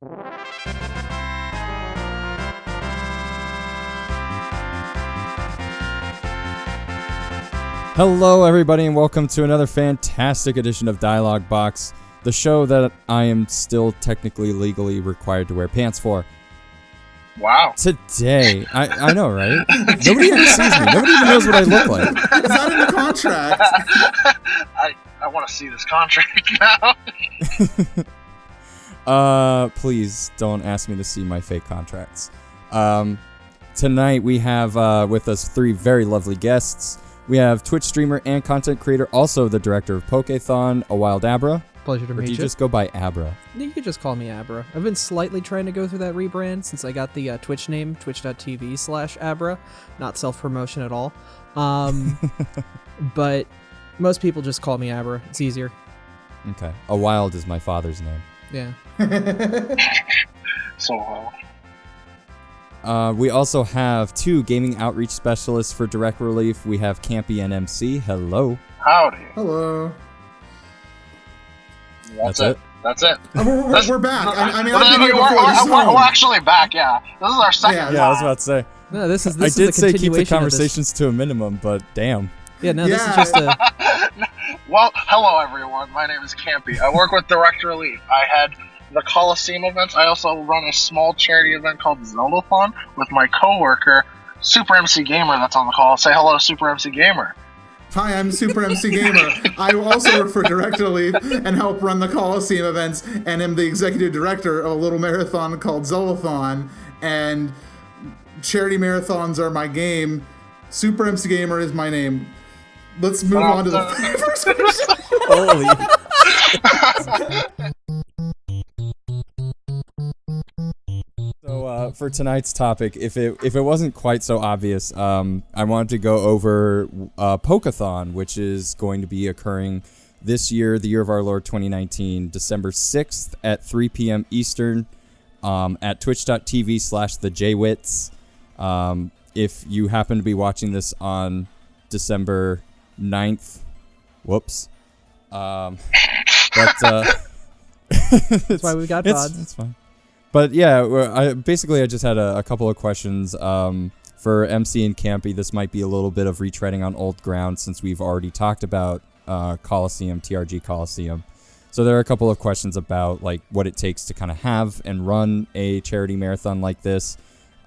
Hello, everybody, and welcome to another fantastic edition of DialogBOX, the show that I am still technically legally required to wear pants for. Wow. Today, I know, right? Nobody ever sees me. Nobody even knows what I look like. Is that in the contract? I want to see this contract now. Please don't ask me to see my fake contracts. Tonight we have with us three very lovely guests. We have Twitch streamer and content creator, also the director of Pokethon, a wild Abra. Pleasure to meet you. Or do you just go by Abra? You could just call me Abra. I've been slightly trying to go through that rebrand since I got the Twitch name, twitch.tv/Abra. Not self-promotion at all. But most people just call me Abra. It's easier. Okay. A wild is my father's name. Yeah. So well. We also have two gaming outreach specialists for Direct Relief. We have Kampy and MC. Hello. Howdy. Hello. That's it. That's it. We're back. I mean, I've been here before. We're actually back, yeah. This is our second Yeah, I was about to say. No, this is I did a say keep the continuation of conversations to a minimum, but damn. Yeah, no, this is just a... Well, hello everyone. My name is Kampy. I work with Direct Relief. I had the Colosseum events. I also run a small charity event called Zeldathon with my coworker, SuperMC Gamer, that's on the call. Say hello, SuperMC Gamer. Hi, I'm SuperMC Gamer. I also work for Direct Relief and help run the Colosseum events, and am the executive director of a little marathon called Zeldathon. And charity marathons are my game. SuperMC Gamer is my name. Let's move on to the first question. Holy. So for tonight's topic, if it wasn't quite so obvious, I wanted to go over Pokethon, which is going to be occurring this year, the year of our Lord 2019, December 6th at 3 p.m. Eastern at twitch.tv/thejwits. If you happen to be watching this on December 9th, whoops. But That's why we got pods. It's fine. But yeah, I just had a couple of questions for MC and Kampy. This might be a little bit of retreading on old ground since we've already talked about Colosseum, TRG Colosseum. So there are a couple of questions about like what it takes to kind of have and run a charity marathon like this.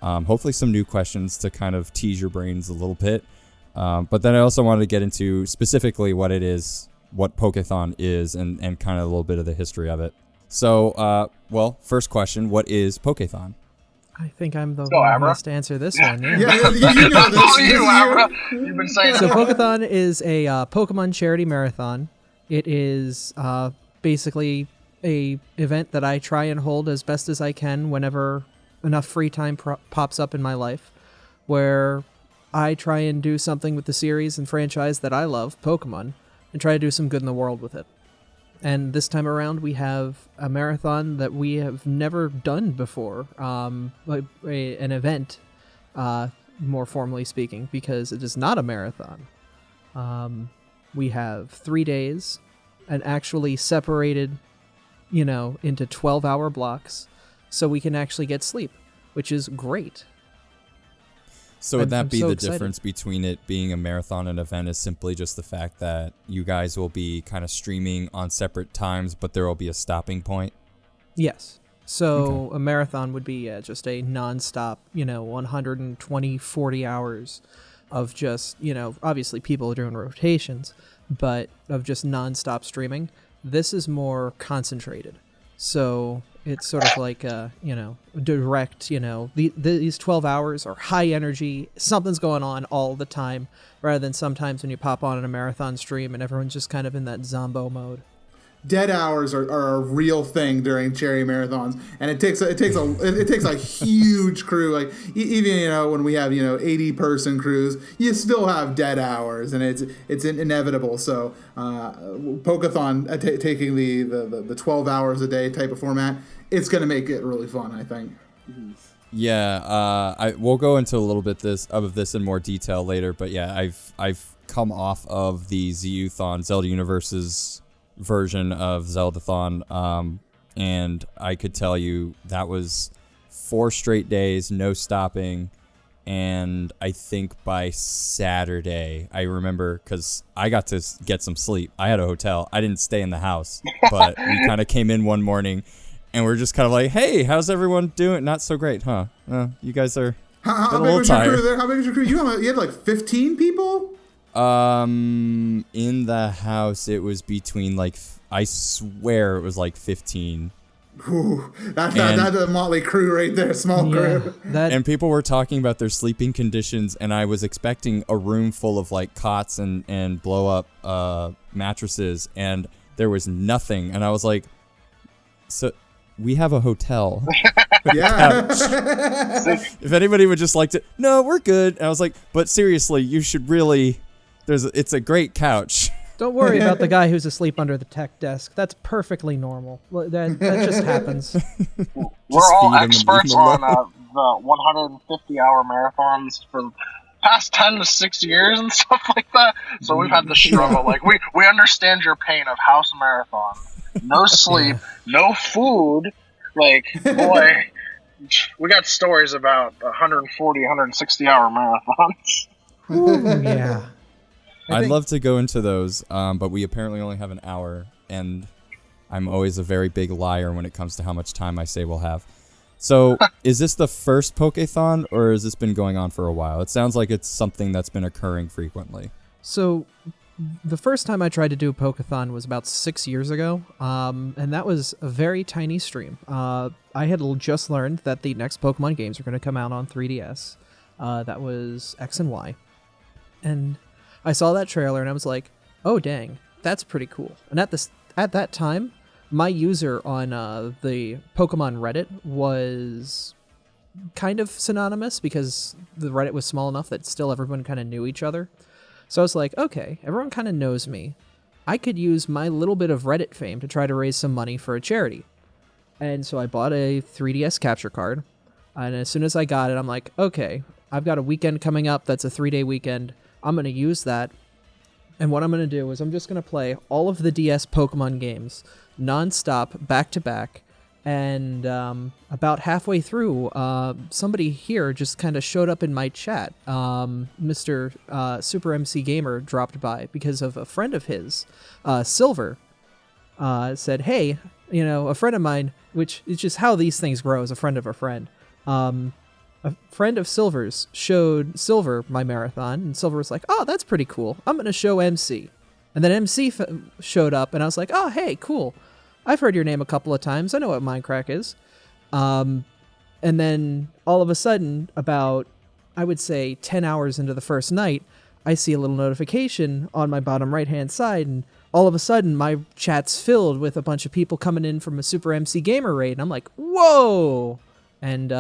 Hopefully some new questions to kind of tease your brains a little bit. But then I also wanted to get into specifically what it is, what Pokethon is, and kind of a little bit of the history of it. So, first question, what is Pokethon? I think I'm the one who has to answer this one. Yeah, you know this. You, Abra. You've been saying So it. Pokethon is a Pokemon charity marathon. It is basically a event that I try and hold as best as I can whenever enough free time pops up in my life, where I try and do something with the series and franchise that I love, Pokemon, and try to do some good in the world with it. And this time around, we have a marathon that we have never done before, an event, more formally speaking, because it is not a marathon. We have 3 days, and actually separated, into 12-hour blocks, so we can actually get sleep, which is great. So would that I'm be so the excited. difference between it being a marathon and event is simply just the fact that you guys will be kind of streaming on separate times, but there will be a stopping point? Yes. So a marathon would be just a non-stop, 120, 40 hours of just, obviously people are doing rotations, but of just non-stop streaming. This is more concentrated. So it's sort of like, direct, these 12 hours are high energy. Something's going on all the time, rather than sometimes when you pop on a marathon stream and everyone's just kind of in that zombo mode. Dead hours are a real thing during charity marathons, and it takes a huge crew. Like even when we have 80-person crews, you still have dead hours, and it's inevitable. So Pokethon taking the 12 hours a day type of format, it's gonna make it really fun, I think. Yeah, we'll go into a little bit of this in more detail later, but yeah, I've come off of the ZU-thon, Zelda Universe's version of Zeldathon and I could tell you that was 4 straight days, no stopping. And I think by Saturday, I remember, because I got to get some sleep. I had a hotel. I didn't stay in the house, but we kind of came in one morning, and we're just kind of like, "Hey, how's everyone doing?" Not so great, huh? You guys are How a big little was your tired. crew there? How big was your crew? You had like 15 people? In the house, it was between I swear it was like 15. Ooh, that's a motley crew right there, small crew. And people were talking about their sleeping conditions, and I was expecting a room full of like cots and blow up mattresses, and there was nothing. And I was like, so we have a hotel. Yeah. If anybody would just like to, no, we're good. And I was like, but seriously, you should really, it's a great couch. Don't worry about the guy who's asleep under the tech desk. That's perfectly normal. That just happens. We're all experts on the 150-hour marathons for the past 10 to 6 years and stuff like that. So we've had to struggle. Like we understand your pain of house marathon. No sleep, no food. Like, boy, we got stories about 140, 160-hour marathons. Ooh, yeah. I'd love to go into those, but we apparently only have an hour, and I'm always a very big liar when it comes to how much time I say we'll have. So, is this the first Pokethon, or has this been going on for a while? It sounds like it's something that's been occurring frequently. So, the first time I tried to do a Pokethon was about 6 years ago, and that was a very tiny stream. I had just learned that the next Pokemon games are going to come out on 3DS. That was X and Y. And I saw that trailer and I was like, oh dang, that's pretty cool. And at that time, my user on the Pokemon Reddit was kind of synonymous because the Reddit was small enough that still everyone kind of knew each other. So I was like, okay, everyone kind of knows me. I could use my little bit of Reddit fame to try to raise some money for a charity. And so I bought a 3DS capture card. And as soon as I got it, I'm like, okay, I've got a weekend coming up that's a 3-day weekend. I'm going to use that, and what I'm going to do is I'm just going to play all of the DS Pokemon games non-stop, back-to-back, and about halfway through, somebody here just kind of showed up in my chat. Mr. SuperMC Gamer dropped by because of a friend of his, Silver, said, hey, a friend of mine, which is just how these things grow as a friend of a friend, a friend of Silver's showed Silver my marathon, and Silver was like, oh, that's pretty cool. I'm going to show MC. And then MC showed up, and I was like, oh, hey, cool. I've heard your name a couple of times. I know what Minecraft is. And then all of a sudden, about, I would say, 10 hours into the first night, I see a little notification on my bottom right-hand side, and all of a sudden, my chat's filled with a bunch of people coming in from a Super MC Gamer raid, and I'm like, whoa! And,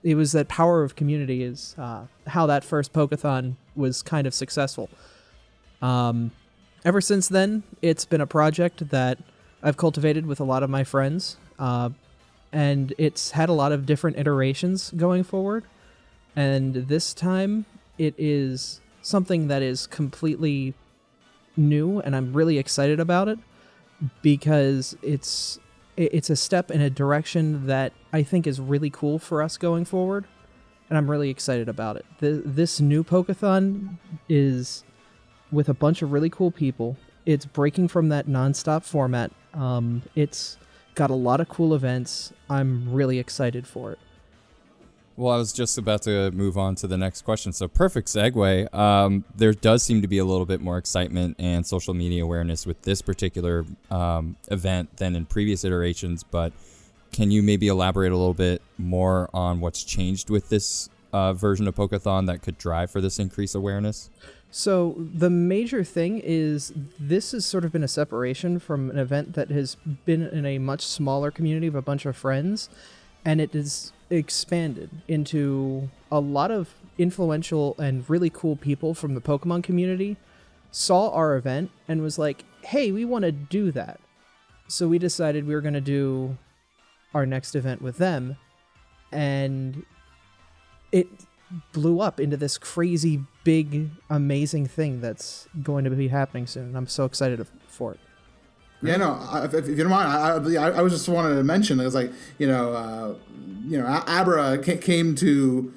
it was that power of community is how that first Pokethon was kind of successful. Ever since then, it's been a project that I've cultivated with a lot of my friends, and it's had a lot of different iterations going forward. And this time, it is something that is completely new, and I'm really excited about it because it's a step in a direction that I think is really cool for us going forward, and I'm really excited about it. This new Pokethon is with a bunch of really cool people. It's breaking from that nonstop format. It's got a lot of cool events. I'm really excited for it. Well, I was just about to move on to the next question, so perfect segue. There does seem to be a little bit more excitement and social media awareness with this particular event than in previous iterations, but can you maybe elaborate a little bit more on what's changed with this version of Pokethon that could drive for this increased awareness? So the major thing is this has sort of been a separation from an event that has been in a much smaller community of a bunch of friends, and it is expanded into a lot of influential and really cool people from the Pokemon community saw our event and was like, hey, we want to do that. So we decided we were going to do our next event with them, and it blew up into this crazy, big, amazing thing that's going to be happening soon. I'm so excited for it. Yeah, no. If you don't mind, I was just wanted to mention it was like Abra came to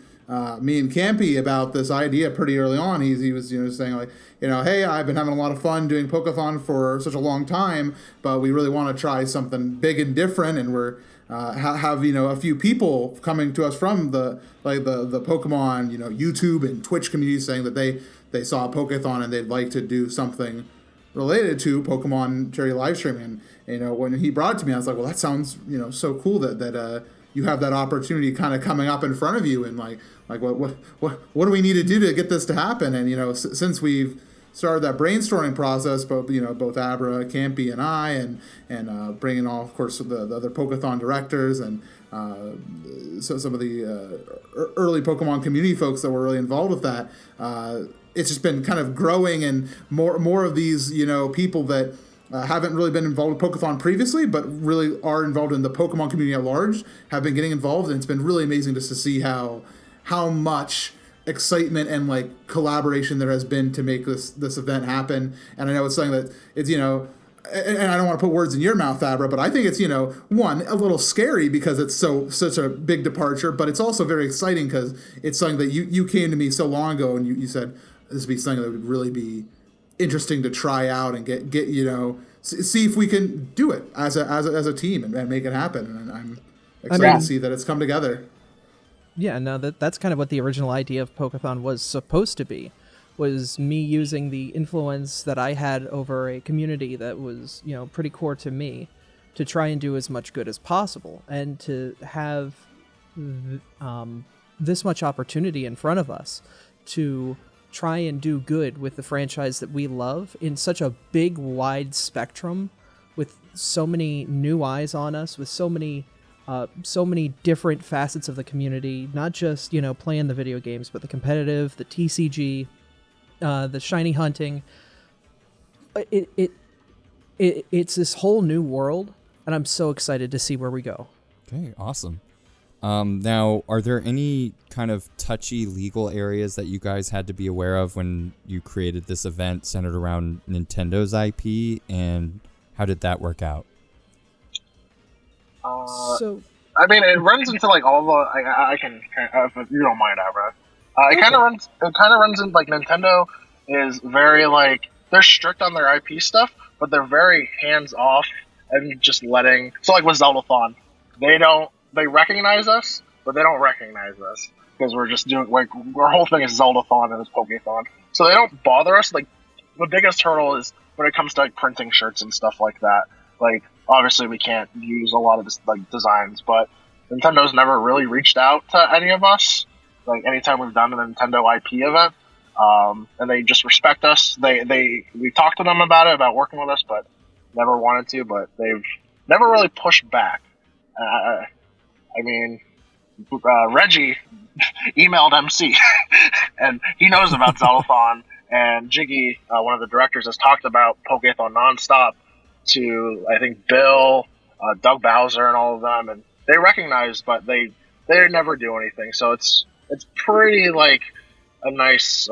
me and Kampy about this idea pretty early on. He was saying like hey, I've been having a lot of fun doing Pokethon for such a long time, but we really want to try something big and different, and we're have a few people coming to us from the Pokemon YouTube and Twitch community saying that they saw Pokethon and they'd like to do something related to Pokemon charity live streaming. And when he brought it to me, I was like, well, that sounds so cool that you have that opportunity kind of coming up in front of you, and like what do we need to do to get this to happen? And since we've started that brainstorming process, both Abra, Kampy, and I, and bringing all, of course, the other Pokethon directors and so some of the early Pokemon community folks that were really involved with that. It's just been kind of growing, and more of these people that haven't really been involved with Pokethon previously, but really are involved in the Pokemon community at large, have been getting involved, and it's been really amazing just to see how much excitement and like collaboration there has been to make this event happen. And I know it's something that it's and I don't want to put words in your mouth, Abra, but I think it's one, a little scary because it's such a big departure, but it's also very exciting because it's something that you came to me so long ago and you said this would be something that would really be interesting to try out and get see if we can do it as a team and make it happen. And I'm excited to see that it's come together. Yeah, no, that's kind of what the original idea of Pokethon was supposed to be, was me using the influence that I had over a community that was, pretty core to me to try and do as much good as possible, and to have this much opportunity in front of us to try and do good with the franchise that we love in such a big, wide spectrum, with so many new eyes on us, with so many different facets of the community, not just, playing the video games, but the competitive, the TCG, the shiny hunting. It's this whole new world, and I'm so excited to see where we go. Okay, awesome. Now, are there any kind of touchy legal areas that you guys had to be aware of when you created this event centered around Nintendo's IP, and how did that work out? I mean, it runs into like all the. I can, if you don't mind, Abra. It kind of runs into like Nintendo is very like they're strict on their IP stuff, but they're very hands off and just letting. So like with Zeldathon, they recognize us, but they don't recognize us because we're just doing like our whole thing is Zeldathon and it's Pokethon, so they don't bother us. Like the biggest hurdle is when it comes to like printing shirts and stuff like that. Like obviously we can't use a lot of this, like designs, but Nintendo's never really reached out to any of us. Like anytime we've done a Nintendo IP event, and they just respect us. We talked to them about working with us, but never wanted to. But they've never really pushed back. I mean, Reggie emailed MC, and he knows about Zeldathon. And Jiggy, one of the directors, has talked about Pokethon nonstop to I think Bill, Doug Bowser, and all of them, and they recognize, but they never do anything. So it's pretty like a nice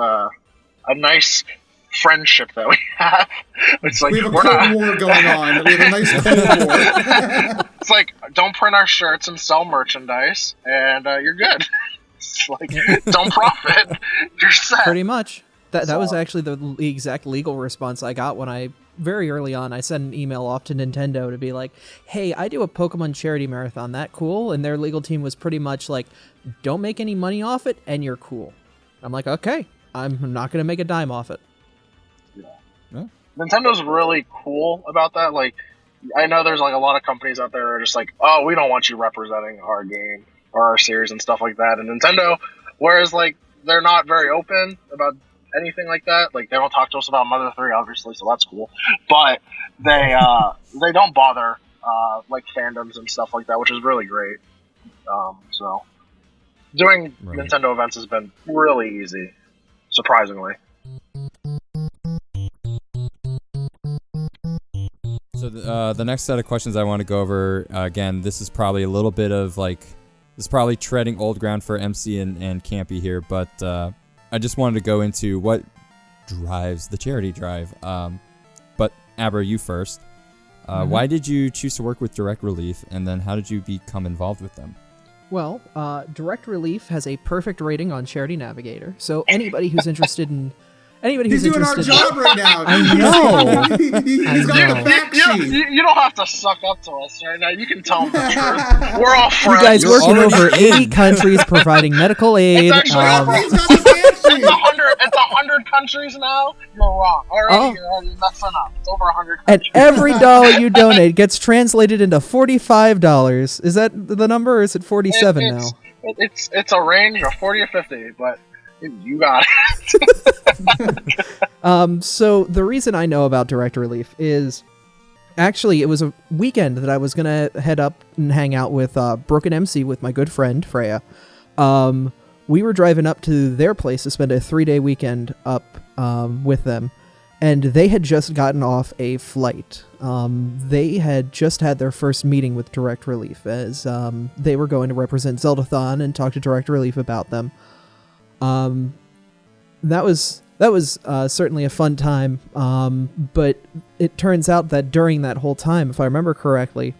friendship that we have. It's like we have a Cold War going on. We have a nice Cold War. It's like don't print our shirts and sell merchandise, and you're good. It's like don't profit. You're set. Pretty much. That was actually the exact legal response I got when I very early on I sent an email off to Nintendo to be like, hey, I do a Pokemon charity marathon, that cool? And their legal team was pretty much like, don't make any money off it and you're cool. I'm like, okay, I'm not gonna make a dime off it. Yeah. Nintendo's really cool about that. Like I know there's like a lot of companies out there that are just like, oh, we don't want you representing our game or our series and stuff like that. And Nintendo, whereas like they're not very open about anything like that. Like they don't talk to us about Mother 3, obviously, so that's cool. But they don't bother like fandoms and stuff like that, which is really great. So doing Nintendo events has been really easy, surprisingly. So the next set of questions I want to go over, again, this is probably a little bit of like, this is probably treading old ground for MC and Kampy here, but I just wanted to go into what drives the charity drive. But Abra, you first. Why did you choose to work with Direct Relief, and then how did you become involved with them? Well, Direct Relief has a perfect rating on Charity Navigator, so anybody who's interested in He's doing our job right now. I know. He's got the fact sheet. You don't have to suck up to us right now. You can tell them the truth. We're all friends. You guys You're work in already over 80 countries providing medical aid. He's got the fact sheet. It's 100 countries now. You're wrong. You're already messing up. It's over 100 And countries. every dollar you donate gets translated into $45. Is that the number, or is it 47 now? It's a range of 40 or 50, but you got it. So the reason I know about Direct Relief is actually it was a weekend that I was gonna head up and hang out with Brooke and MC with my good friend Freya. We were driving up to their place to spend a 3-day weekend up with them, and they had just gotten off a flight. They had just had their first meeting with Direct Relief as they were going to represent Zeldathon and talk to Direct Relief about them. That was certainly a fun time, but it turns out that during that whole time, if I remember correctly,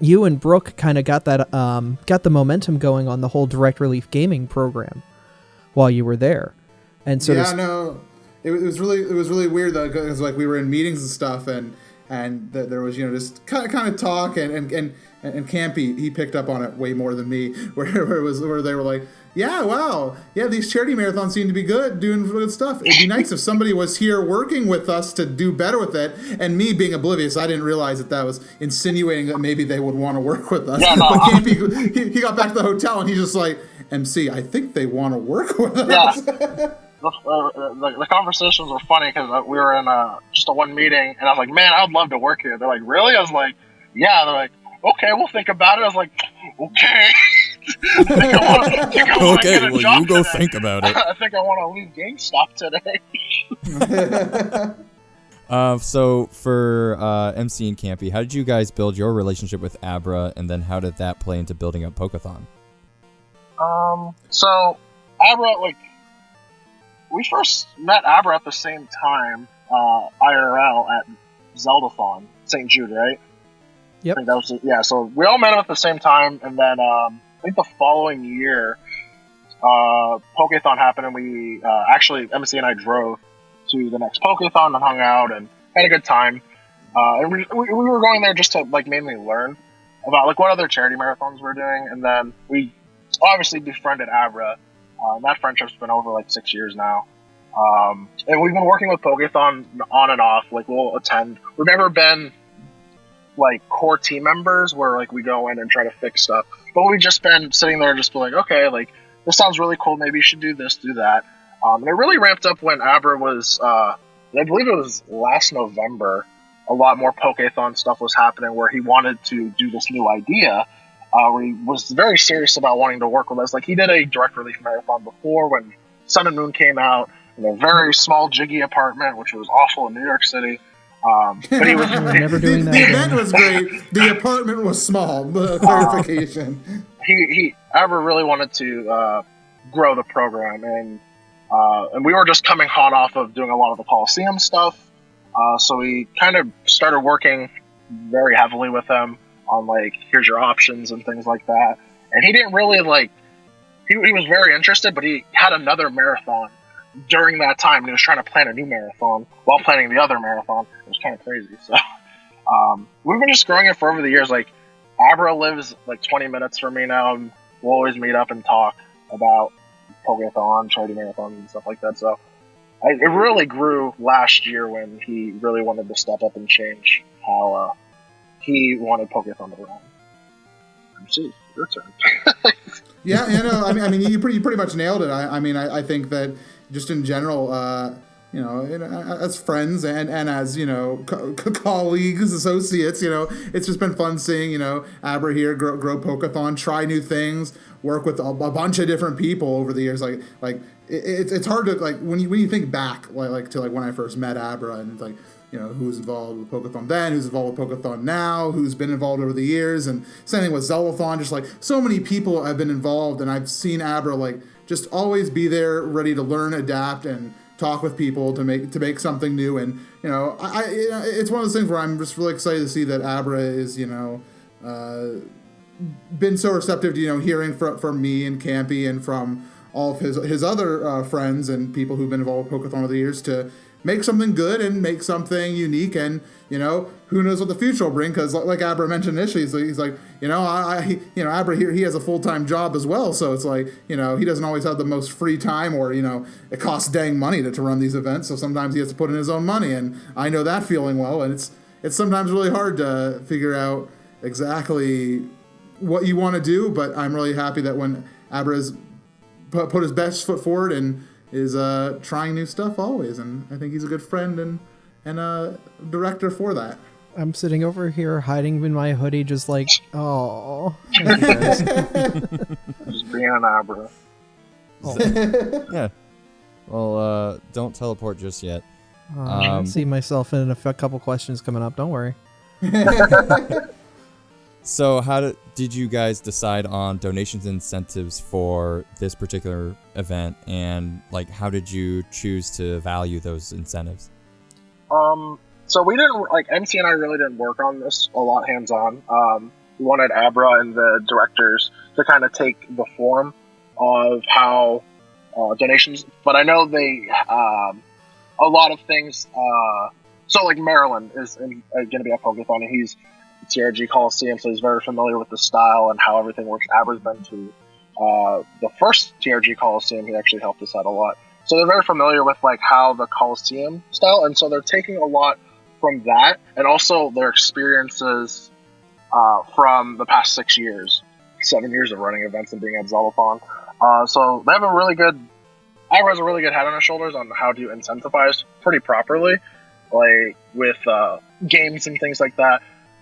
you and Brooke kind of got the momentum going on the whole Direct Relief gaming program while you were there, and so it was really weird though, because like we were in meetings and stuff, and there was just kind of talk, and Kampy, he picked up on it way more than me, where they were like, yeah, wow, yeah, these charity marathons seem to be doing good stuff. It'd be nice if somebody was here working with us to do better with it. And me being oblivious, I didn't realize that was insinuating that maybe they would want to work with us. Yeah, no, but Kampy, he got back to the hotel and he's just like, MC, I think they want to work with us. Yeah. The conversations were funny because we were in just a one meeting, and I was like, man, I would love to work here. They're like, really? I was like, yeah. They're like, okay, well think about it. I was like, okay. Okay, well, you go today. Think about it. I think I want to leave GameStop today. So for MC and Kampy, how did you guys build your relationship with Abra, and then how did that play into building up Pokethon? So Abra, we first met Abra at the same time, IRL at Zeldathon, St. Jude, right? Yep. I think that was it. Yeah, so we all met him at the same time, and then I think the following year, Pokethon happened, and we actually, MC and I drove to the next Pokethon and hung out and had a good time. And we were going there just to mainly learn about what other charity marathons we're doing, and then we obviously befriended Abra. That friendship's been over 6 years now. And we've been working with Pokethon on and off. We'll attend. We've never been core team members where we go in and try to fix stuff, but we've just been sitting there just be okay, this sounds really cool, maybe you should do this, do that. And it really ramped up when Abra was I believe it was last November. A lot more Pokethon stuff was happening where he wanted to do this new idea, where he was very serious about wanting to work with us. He did a Direct Relief marathon before when Sun and Moon came out in a very small jiggy apartment, which was awful in New York City. But he was never doing that. The event was great. The apartment was small. Clarification. Abra really wanted to grow the program, and we were just coming hot off of doing a lot of the Colosseum stuff. So we kind of started working very heavily with him on here's your options and things like that. And he didn't really he was very interested, but he had another marathon during that time, and he was trying to plan a new marathon while planning the other marathon. It was kind of crazy. So we've been just growing it for over the years. Abra lives 20 minutes from me now, and we'll always meet up and talk about Pokethon, charity marathons, and stuff like that. So it really grew last year when he really wanted to step up and change how he wanted Pokethon to run. MC, your turn. Yeah, I mean, you pretty much nailed it. I think that just in general, as friends and as colleagues, associates, it's just been fun seeing Abra here grow Pokethon, try new things, work with a bunch of different people over the years. It's hard to when you think back to when I first met Abra and who's involved with Pokethon then, who's involved with Pokethon now, who's been involved over the years, and same thing with Zeldathon. Just so many people have been involved, and I've seen Abra just always be there, ready to learn, adapt, and talk with people to make something new. And it's one of those things where I'm just really excited to see that Abra is been so receptive to hearing from me and Kampy and from all of his other friends and people who've been involved with Pokethon over the years to make something good and make something unique. And who knows what the future will bring, because like Abra mentioned initially, he's like Abra here, he has a full-time job as well, so it's like he doesn't always have the most free time, or it costs dang money to run these events, so sometimes he has to put in his own money, and I know that feeling well. And it's sometimes really hard to figure out exactly what you want to do, but I'm really happy that when Abra's put his best foot forward and is trying new stuff always, and I think he's a good friend and a director for that. I'm sitting over here hiding in my hoodie, just like, oh. Just being an Abra. Yeah. Well, don't teleport just yet. I see myself in a couple questions coming up. Don't worry. So how did you guys decide on donations and incentives for this particular event, and how did you choose to value those incentives? So we didn't, MC and I really didn't work on this a lot hands-on. We wanted Abra and the directors to kind of take the form of how donations, but I know they, a lot of things, so Maryland is going to be at Pokethon, and he's TRG Colosseum, so he's very familiar with the style and how everything works. Abra's been to the first TRG Colosseum. He actually helped us out a lot. So they're very familiar with how the Colosseum style, and so they're taking a lot from that, and also their experiences from the past 6 years, 7 years of running events and being at Zelophon. So they have Abra has a really good head on his shoulders on how to incentivize pretty properly, with games and things like that.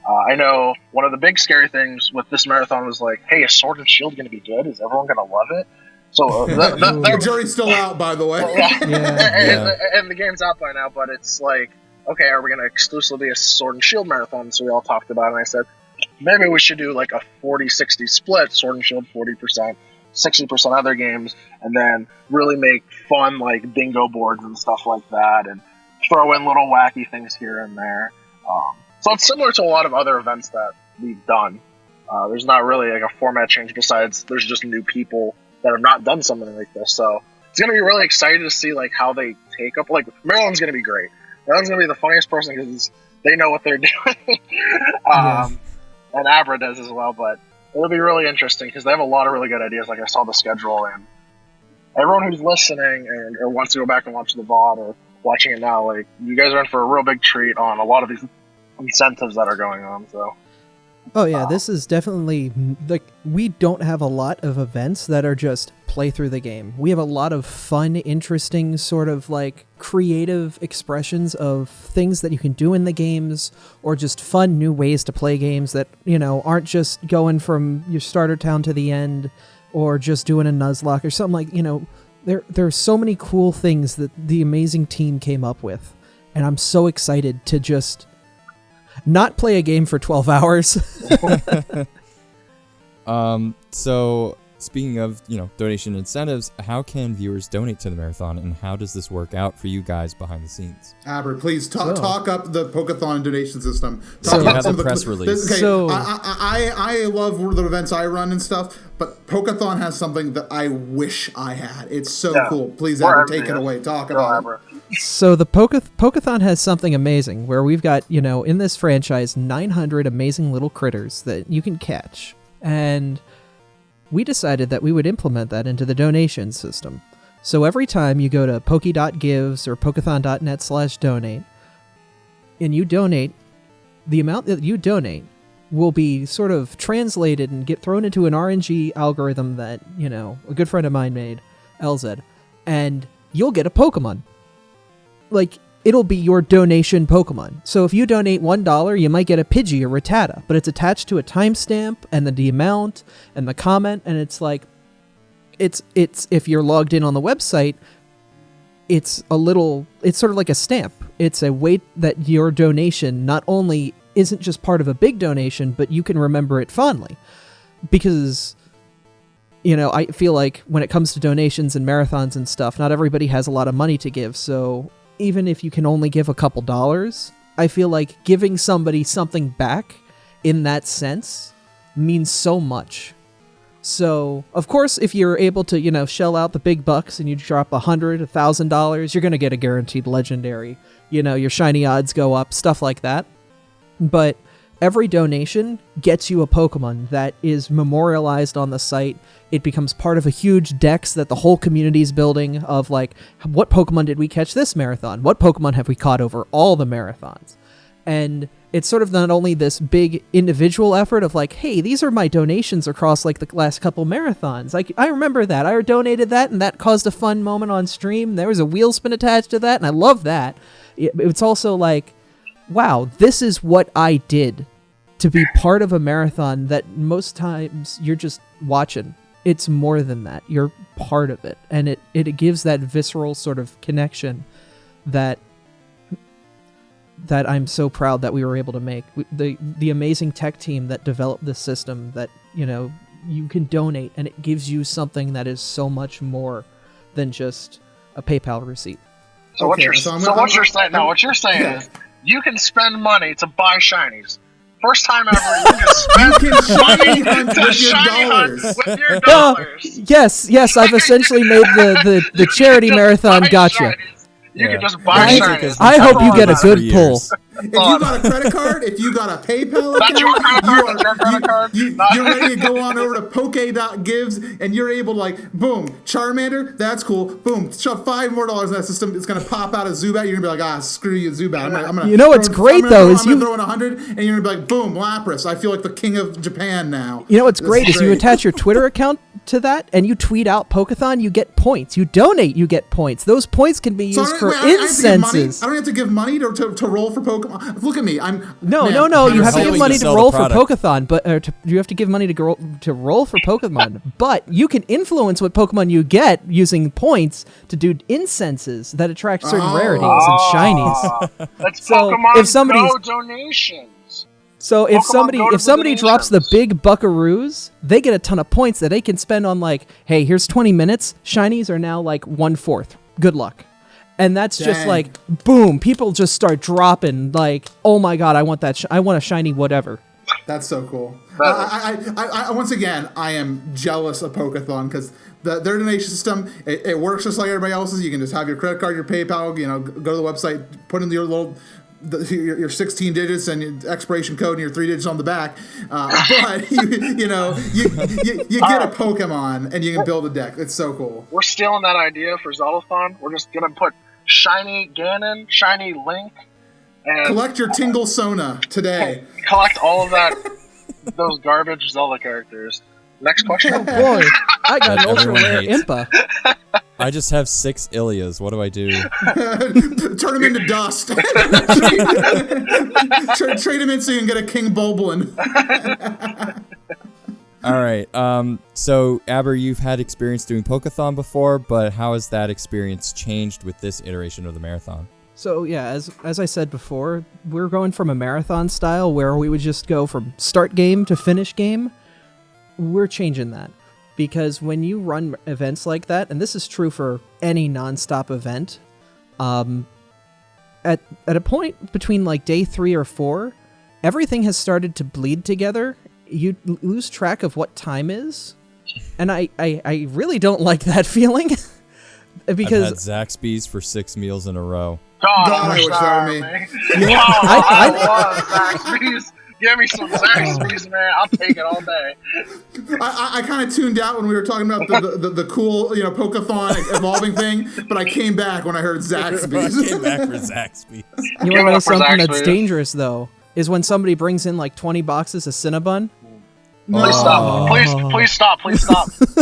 I know one of the big scary things with this marathon was hey, is Sword and Shield going to be good? Is everyone going to love it? So the jury's still out, by the way. And the game's out by now, but it's okay, are we going to exclusively be a Sword and Shield marathon? So we all talked about it, and I said, maybe we should do a 40-60 split, Sword and Shield 40%, 60% other games, and then really make fun bingo boards and stuff like that, and throw in little wacky things here and there. So it's similar to a lot of other events that we've done. There's not really a format change, besides there's just new people that have not done something like this. So it's going to be really exciting to see how they take up. Maryland's going to be great. Maryland's going to be the funniest person because they know what they're doing. And Abra does as well, but it'll be really interesting because they have a lot of really good ideas. I saw the schedule, and everyone who's listening or wants to go back and watch the VOD or watching it now, you guys are in for a real big treat on a lot of these incentives that are going on. So oh yeah, this is definitely we don't have a lot of events that are just play through the game. We have a lot of fun, interesting sort of creative expressions of things that you can do in the games, or just fun new ways to play games that aren't just going from your starter town to the end, or just doing a Nuzlocke or something. There's so many cool things that the amazing team came up with, and I'm so excited to just not play a game for 12 hours. So speaking of, donation incentives, how can viewers donate to the marathon, and how does this work out for you guys behind the scenes? Abra, please talk up the Pokethon donation system. So you have the press release. Okay, So I love the events I run and stuff, but Pokethon has something that I wish I had. It's so cool. Please, Abra, take it away. Talk about it. So the Pokethon has something amazing where we've got, in this franchise, 900 amazing little critters that you can catch. And we decided that we would implement that into the donation system. So every time you go to poke.gives or pokethon.net/donate, and you donate, the amount that you donate will be sort of translated and get thrown into an RNG algorithm that, a good friend of mine made, LZ, and you'll get a Pokemon. It'll be your donation Pokemon. So if you donate $1, you might get a Pidgey or Rattata, but it's attached to a timestamp and the amount and the comment, and it's it's if you're logged in on the website, it's sort of like a stamp. It's a way that your donation not only isn't just part of a big donation, but you can remember it fondly. Because I feel like when it comes to donations and marathons and stuff, not everybody has a lot of money to give. So even if you can only give a couple dollars, I feel like giving somebody something back in that sense means so much. So, of course, if you're able to, shell out the big bucks and you drop $100, $1,000, you're going to get a guaranteed legendary. Your shiny odds go up, stuff like that. But every donation gets you a Pokemon that is memorialized on the site. It becomes part of a huge dex that the whole community is building of, like, what Pokemon did we catch this marathon? What Pokemon have we caught over all the marathons? And it's sort of not only this big individual effort of like, hey, these are my donations across like the last couple marathons. I remember that. I donated that and that caused a fun moment on stream. There was a wheel spin attached to that and I love that. It's also like, wow, this is what I did to be part of a marathon that most times you're just watching. It's more than that. You're part of it. And it gives that visceral sort of connection that I'm so proud that we were able to make. The amazing tech team that developed this system that, you can donate and it gives you something that is so much more than just a PayPal receipt. So what you're saying is you can spend money to buy shinies. First time ever, you can spend money to shiny hunt with your dollars. Yes, I've essentially made the charity marathon gotcha. You can just buy shinies. I hope you get a good pull. If you got a credit card, if you got a PayPal account, you're ready to go on over to Poke.gives and you're able to like, boom, Charmander, that's cool. Boom, shove $5 more in that system. It's going to pop out a Zubat. You're going to be like, screw you, Zubat. I'm gonna what's great though is you throw in 100 and you're going to be like, boom, Lapras. I feel like the king of Japan now. What's great is you attach your Twitter account to that and you tweet out Pokethon, you get points. You donate, you get points. Those points can be used for incenses. I don't have to give money to roll for Pokemon. Look at me. No. You have to give money to roll for Pokethon, but you have to give money to roll for Pokemon. But you can influence what Pokemon you get using points to do incenses that attract certain rarities and shinies. That's so Pokemon Go donations. So if somebody drops the big buckaroos, they get a ton of points that they can spend on like, hey, here's 20 minutes. Shinies are now like 1/4. Good luck. And that's just like, boom, people just start dropping like, oh my God, I want that. I want a shiny whatever. That's so cool. I once again, I am jealous of Pokethon because their donation system, it works just like everybody else's. You can just have your credit card, your PayPal, go to the website, put in your 16 digits and your expiration code and your 3 digits on the back. But you get a Pokemon and you can build a deck. It's so cool. We're stealing that idea for Zeldathon. We're just gonna put shiny Ganon, shiny Link, and collect your Tingle Sona today. Collect all of those garbage Zelda characters. Next question. Oh boy, I got an ultra rare Impa. I just have 6 Ilias. What do I do? Turn them into dust. Trade them in so you can get a King Bulblin. All right. So, Abra, you've had experience doing Pokethon before, but how has that experience changed with this iteration of the marathon? So, yeah, as I said before, we're going from a marathon style where we would just go from start game to finish game. We're changing that. Because when you run events like that, and this is true for any nonstop event, at a point between like day 3 or 4, everything has started to bleed together. You lose track of what time is, and I really don't like that feeling. Because I've had Zaxby's for 6 meals in a row. God, I wish that were me. I love Zaxby's. Give me some Zaxby's, man. I'll take it all day. I kind of tuned out when we were talking about the cool, Pokethon evolving thing, but I came back when I heard Zaxby's. I came back for Zaxby's. You want to know something that's dangerous, though, is when somebody brings in like 20 boxes of Cinnabon. No. Please stop. Please stop. Go to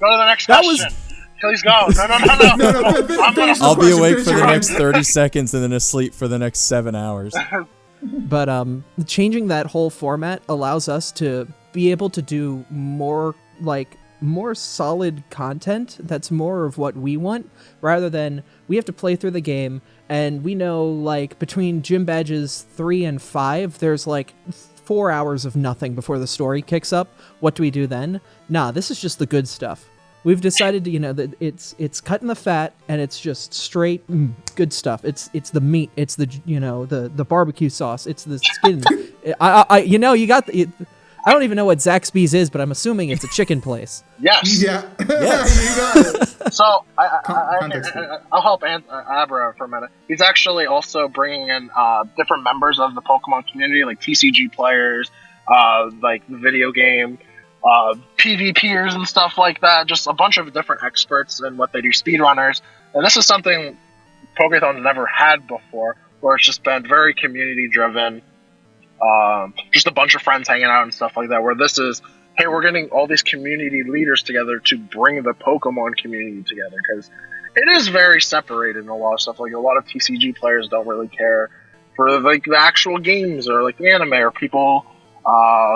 the next question. Please go. No. I'll be awake for the next 30 seconds and then asleep for the next 7 hours. But changing that whole format allows us to be able to do more solid content that's more of what we want, rather than we have to play through the game and we know like between gym badges 3 and 5 there's like 4 hours of nothing before the story kicks up. What do we do then? Nah, this is just the good stuff. We've decided to, that it's cutting the fat and it's just straight good stuff. It's the meat. It's the the barbecue sauce. It's the skin. You got the. I don't even know what Zaxby's is, but I'm assuming it's a chicken place. Yes. Yeah. Yes. You got it. So I'll help Abra for a minute. He's actually also bringing in different members of the Pokemon community, like TCG players, like the video game, PvPers and stuff like that. Just a bunch of different experts in what they do, speedrunners. And this is something Pokethon's never had before, where it's just been very community driven. Just a bunch of friends hanging out and stuff like that, where this is, hey, we're getting all these community leaders together to bring the Pokemon community together, because it is very separated in a lot of stuff. Like, a lot of TCG players don't really care for, like, the actual games or, like, the anime, or people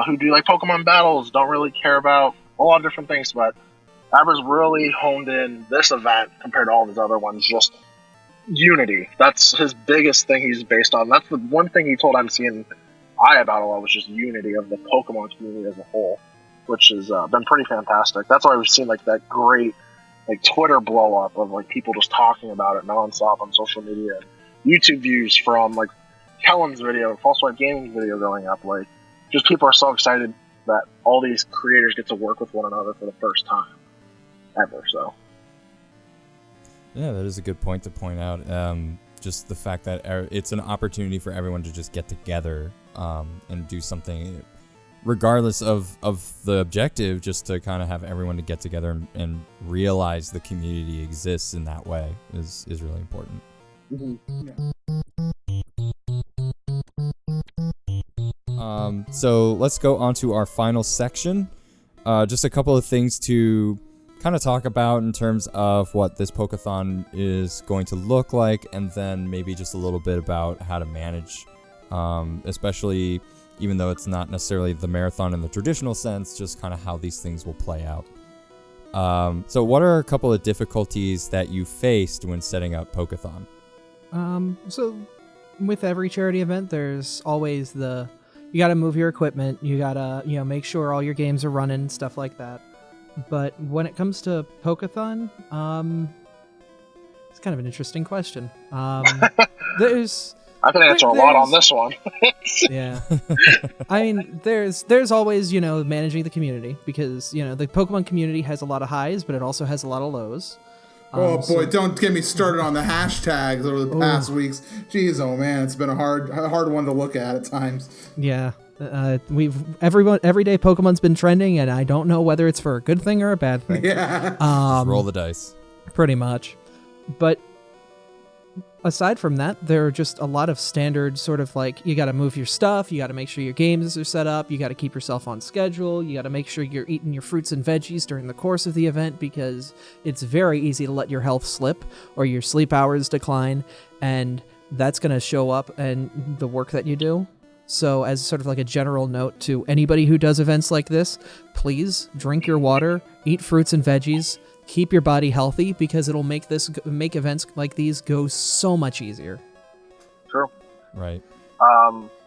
who do, like, Pokemon battles don't really care about a lot of different things, but Abra's really honed in this event compared to all these other ones, just unity. That's his biggest thing he's based on. That's the one thing he told MC and I about a lot, was just unity of the Pokemon community as a whole, which has been pretty fantastic. That's why we've seen like that great like Twitter blow up of like people just talking about it nonstop on social media, and YouTube views from like Kellen's video, False Swipe Gaming's video going up. Like, just people are so excited that all these creators get to work with one another for the first time ever. So yeah, that is a good point to point out. Just the fact that it's an opportunity for everyone to just get together and do something, regardless of the objective, just to kind of have everyone to get together and realize the community exists in that way is really important. So let's go on to our final section. Just a couple of things to kind of talk about in terms of what this Pokethon is going to look like, and then maybe just a little bit about how to manage, especially even though it's not necessarily the marathon in the traditional sense, just kind of how these things will play out. So what are a couple of difficulties that you faced when setting up Pokethon? So with every charity event, there's always you got to move your equipment, you got to, make sure all your games are running, stuff like that. But when it comes to Pokethon, it's kind of an interesting question. There's I can answer a lot on this one. Yeah. I mean, there's always, managing the community, because, the Pokemon community has a lot of highs, but it also has a lot of lows. Oh boy, don't get me started on the hashtags over the past weeks. Jeez, oh man, it's been a hard one to look at times. Yeah. Every day Pokemon's been trending, and I don't know whether it's for a good thing or a bad thing. Yeah. Just roll the dice. Pretty much. But aside from that, there are just a lot of standard sort of like, you got to move your stuff, you got to make sure your games are set up, you got to keep yourself on schedule, you got to make sure you're eating your fruits and veggies during the course of the event, because it's very easy to let your health slip or your sleep hours decline, and that's going to show up in the work that you do. So as sort of like a general note to anybody who does events like this, please drink your water, eat fruits and veggies, keep your body healthy, because it'll make events like these go so much easier. True. Right.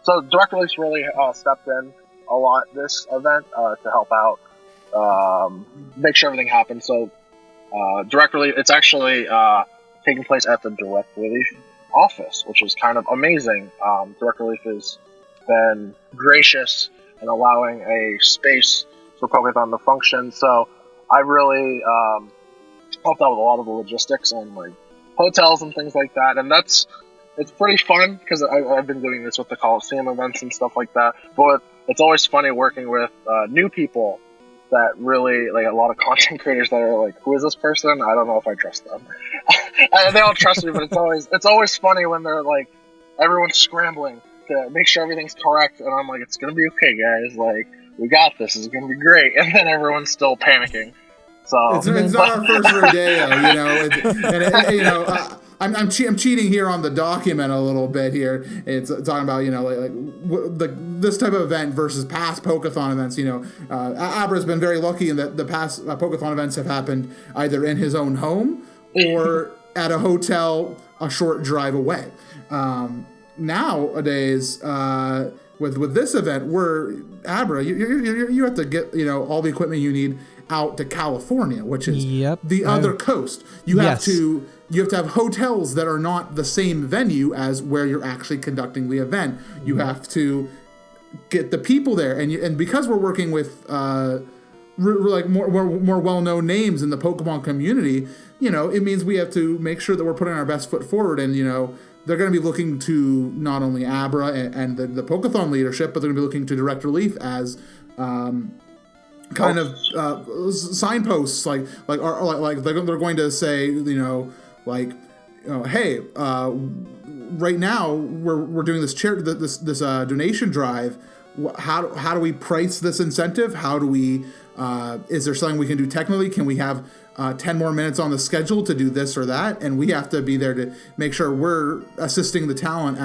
So Direct Release really stepped in a lot this event to help out, make sure everything happens. So Direct Release, it's actually taking place at the Direct Release office, which is kind of amazing. Direct Release has been gracious in allowing a space for Pokethon to function. So I really helped out with a lot of the logistics and like hotels and things like that, and it's pretty fun because I've been doing this with the Colosseum events and stuff like that. But it's always funny working with new people that really, like, a lot of content creators that are like, who is this person? I don't know if I trust them. They all trust me, but it's always funny when they're like, everyone's scrambling to make sure everything's correct, and I'm like, it's gonna be okay, guys. Like, we got this. It's gonna be great. And then everyone's still panicking. So it's not our first rodeo, I'm cheating here on the document a little bit here. It's talking about this type of event versus past Pokethon events. Abra's been very lucky in that the past Pokethon events have happened either in his own home or at a hotel a short drive away. Nowadays, with this event, we're Abra. You have to get all the equipment you need out to California, which is the other coast. You have to have hotels that are not the same venue as where you're actually conducting the event. You have to get the people there, and because we're working with like more well-known names in the Pokemon community, it means we have to make sure that we're putting our best foot forward, and they're going to be looking to not only Abra and the Pokethon leadership, but they're going to be looking to Director Leaf as signposts, like they're going to say, hey, right now we're doing this this donation drive. How do we price this incentive? How do we? Is there something we can do technically? Can we have 10 more minutes on the schedule to do this or that? And we have to be there to make sure we're assisting the talent,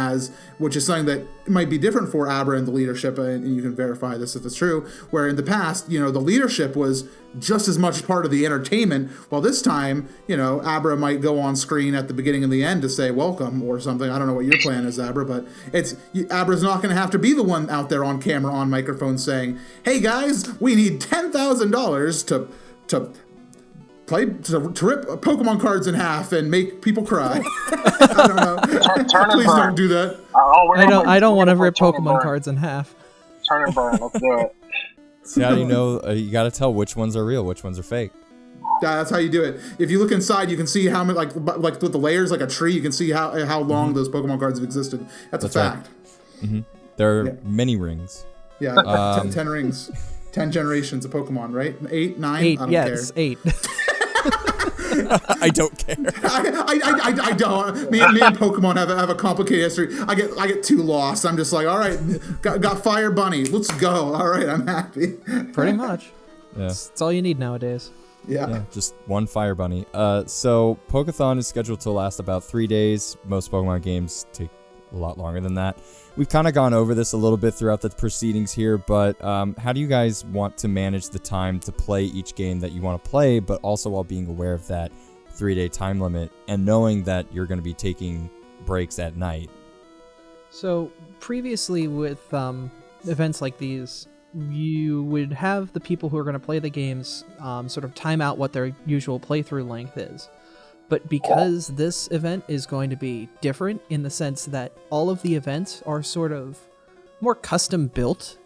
which is something that might be different for Abra and the leadership, and you can verify this if it's true, where in the past, the leadership was just as much part of the entertainment, while this time, Abra might go on screen at the beginning and the end to say welcome or something. I don't know what your plan is, Abra, but Abra's not going to have to be the one out there on camera, on microphone saying, hey guys, we need $10,000 to rip Pokemon cards in half and make people cry. I don't know. Please don't do that. I don't want to rip Pokemon cards in half. Turn and burn. Let's do it. See, how do you know? You got to tell which ones are real, which ones are fake. That's how you do it. If you look inside, you can see how many, like with the layers, like a tree. You can see how long those Pokemon cards have existed. That's a fact. Right. Mm-hmm. There are many rings. Yeah, 10 rings, 10 generations of Pokemon, right? 8, 9. 8. I don't care. 8. I don't care. I don't. Me and Pokemon have a complicated history. I get too lost. I'm just like, all right, got Fire Bunny. Let's go. All right, I'm happy. Pretty much. Yeah. It's all you need nowadays. Yeah. Just one Fire Bunny. So Pokethon is scheduled to last about 3 days. Most Pokemon games take a lot longer than that. We've kind of gone over this a little bit throughout the proceedings here, but how do you guys want to manage the time to play each game that you want to play, but also while being aware of that 3-day time limit and knowing that you're going to be taking breaks at night? So previously with events like these, you would have the people who are going to play the games sort of time out what their usual playthrough length is. But because this event is going to be different in the sense that all of the events are sort of more custom built,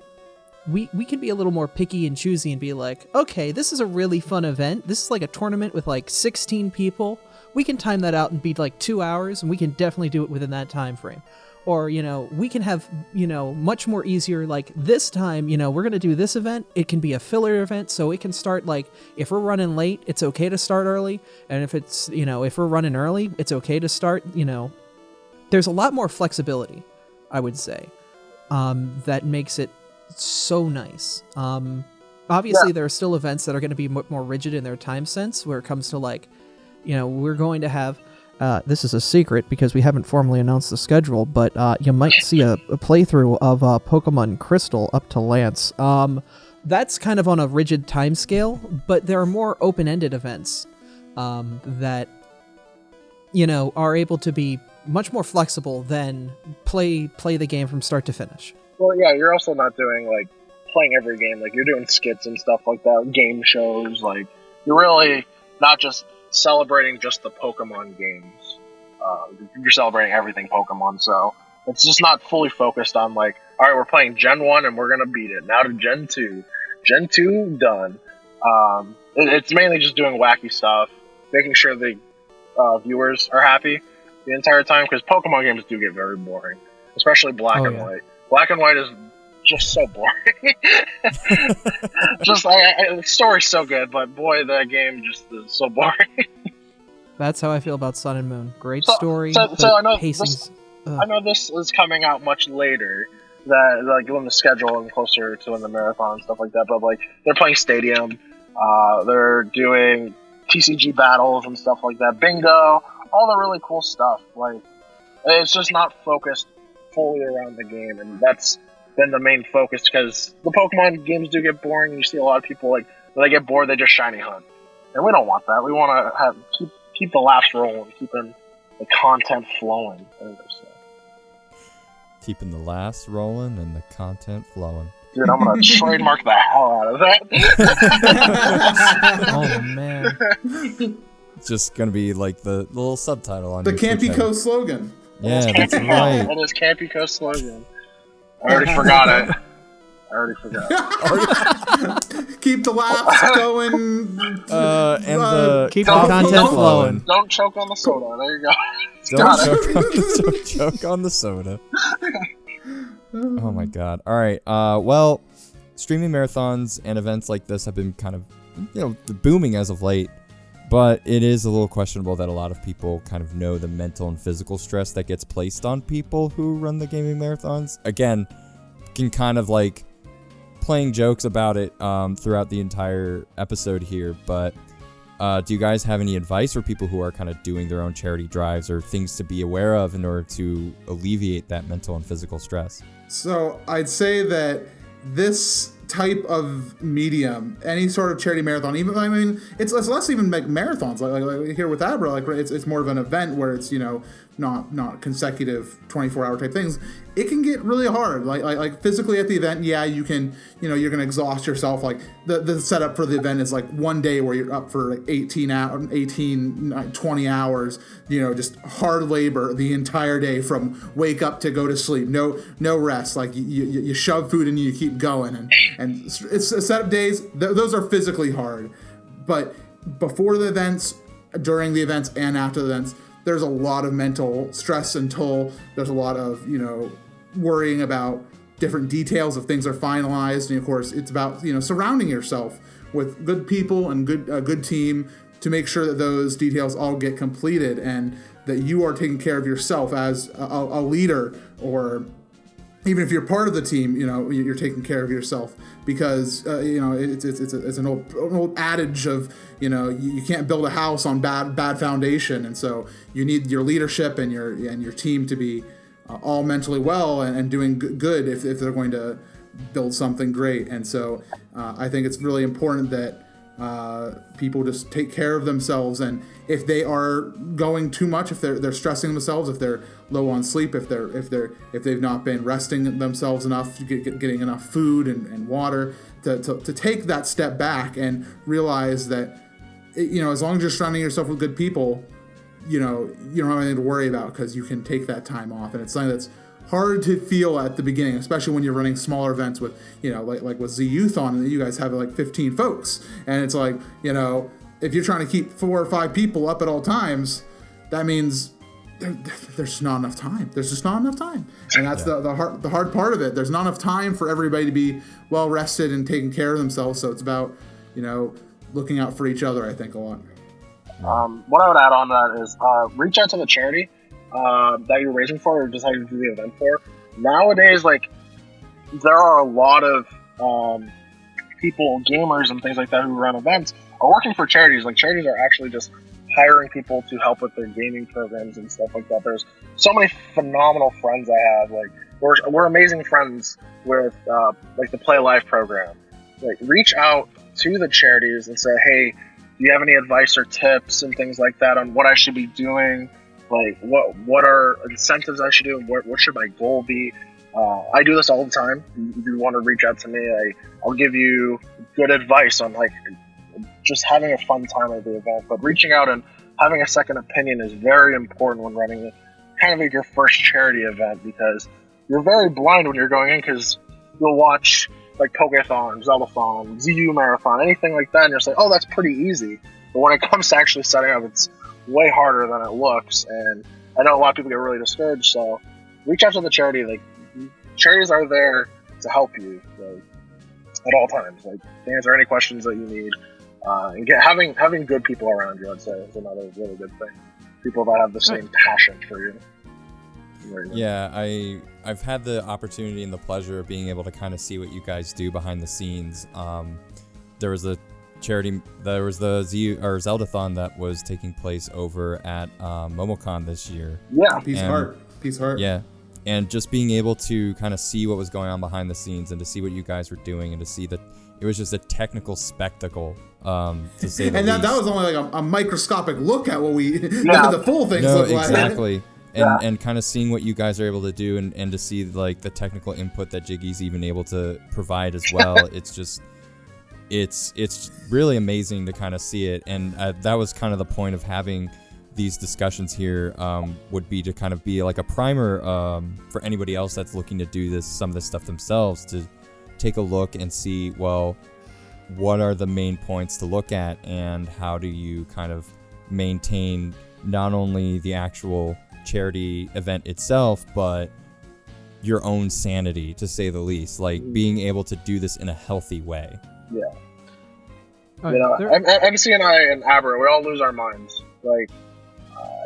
we can be a little more picky and choosy and be like, okay, this is a really fun event. This is like a tournament with like 16 people. We can time that out and be like 2 hours, and we can definitely do it within that time frame. Or, we can have, much more easier, like this time, we're going to do this event. It can be a filler event, so it can start, like, if we're running late, it's okay to start early. And if it's, if we're running early, it's okay to start, There's a lot more flexibility, I would say, that makes it so nice. Obviously, there are still events that are going to be more rigid in their time sense, where it comes to, like, we're going to have... this is a secret because we haven't formally announced the schedule, but you might see a playthrough of Pokemon Crystal up to Lance. That's kind of on a rigid time scale, but there are more open-ended events that, are able to be much more flexible than play the game from start to finish. Well, yeah, you're also not doing, like, playing every game. Like, you're doing skits and stuff like that, game shows. Like, you're really not just celebrating just the Pokemon games. You're celebrating everything Pokemon, so it's just not fully focused on, like, alright, we're playing Gen 1 and we're gonna beat it. Now to Gen 2. Gen 2, done. It's mainly just doing wacky stuff, making sure the viewers are happy the entire time, because Pokemon games do get very boring. Especially Black and White. Black and White is just so boring. The story's so good, but boy, that game just is so boring. That's how I feel about Sun and Moon. Great story. So I know pacing's, I know this is coming out much later, that like when the schedule and closer to when the marathon and stuff like that. But like they're playing Stadium, they're doing TCG battles and stuff like that. Bingo, all the really cool stuff. Like it's just not focused fully around the game, and that's been the main focus, because the Pokemon games do get boring. You see a lot of people, like, when they get bored, they just shiny hunt, and we don't want that. We want to keep the laughs rolling, keeping the content flowing. Keeping the laughs rolling and the content flowing. Dude, I'm gonna trademark the hell out of that. Oh man. It's just gonna be like the little subtitle on The your Kampy Twitch Co slogan. Yeah, that's Kampy Co. right. That is Kampy Co slogan. I already forgot it. Keep the laughs going. And the Keep the content flowing. Don't choke on the soda. There you go. Don't choke on the soda. Oh my god. All right. Well, streaming marathons and events like this have been kind of, booming as of late. But it is a little questionable that a lot of people kind of know the mental and physical stress that gets placed on people who run the gaming marathons. Again, can kind of like playing jokes about it throughout the entire episode here. But do you guys have any advice for people who are kind of doing their own charity drives or things to be aware of in order to alleviate that mental and physical stress? So I'd say that this type of medium, any sort of charity marathon, it's less even like marathons. Like here with Abra, it's more of an event where it's not consecutive 24-hour type things. It can get really hard. Like physically at the event, yeah, you can you're gonna exhaust yourself. Like the setup for the event is like one day where you're up for like 20 hours. Just hard labor the entire day from wake up to go to sleep. No rest. Like you shove food in you keep going, and it's setup days. Those are physically hard. But before the events, during the events, and after the events, there's a lot of mental stress and toll. There's a lot of, worrying about different details if things are finalized. And of course, it's about, surrounding yourself with good people and a good team to make sure that those details all get completed and that you are taking care of yourself as a leader, or even if you're part of the team, you're taking care of yourself, because it's an old adage of you can't build a house on bad foundation, and so you need your leadership and your team to be all mentally well and doing good if they're going to build something great. And so I think it's really important that people just take care of themselves, and if they are going too much, if they're stressing themselves, if they're low on sleep, if they've not been resting themselves enough, getting enough food and water, to take that step back and realize that as long as you're surrounding yourself with good people, you don't have anything to worry about, because you can take that time off. And it's something that's hard to feel at the beginning, especially when you're running smaller events with, like with Z-Youthon, and you guys have like 15 folks. And it's like, if you're trying to keep 4 or 5 people up at all times, that means there's just not enough time. There's just not enough time. And that's the hard part of it. There's not enough time for everybody to be well rested and taking care of themselves. So it's about, looking out for each other, I think, a lot. What I would add on that is reach out to the charity that you're raising for, or deciding to do the event for. Nowadays, there are a lot of people, gamers and things like that, who run events are working for charities. Like, charities are actually just hiring people to help with their gaming programs and stuff like that. There's so many phenomenal friends I have. Like, we're amazing friends with the Play Live program. Like, reach out to the charities and say, hey, do you have any advice or tips and things like that on what I should be doing? Like, what are incentives I should do, and what should my goal be? I do this all the time. If you want to reach out to me, I'll give you good advice on just having a fun time at the event. But reaching out and having a second opinion is very important when running kind of your first charity event, because you're very blind when you're going in, because you'll watch like Pokethon, Zeldathon, ZU Marathon, anything like that, and you're like, oh, that's pretty easy. But when it comes to actually setting up, it's way harder than it looks, and I know a lot of people get really discouraged. So reach out to the charity. Like, charities are there to help you at all times. Like, to answer any questions that you need, and having good people around you, I'd say, is another really good thing. People that have the same passion for you. Yeah, I've had the opportunity and the pleasure of being able to kind of see what you guys do behind the scenes. There was the Zeldathon that was taking place over at MomoCon this year. Yeah, Peace Heart. Yeah, and just being able to kind of see what was going on behind the scenes, and to see what you guys were doing, and to see that it was just a technical spectacle, to say the least. And that was only like a microscopic look at what the full things look like. Exactly. and kind of seeing what you guys are able to do, and to see like the technical input that Jiggy's even able to provide as well. It's really amazing to kind of see it, and that was kind of the point of having these discussions here, would be to kind of be like a primer for anybody else that's looking to do some of this stuff themselves, to take a look and see, well, what are the main points to look at, and how do you kind of maintain not only the actual charity event itself, but your own sanity, to say the least, like being able to do this in a healthy way. Yeah. Right, MC and I and Abra, we all lose our minds. Like,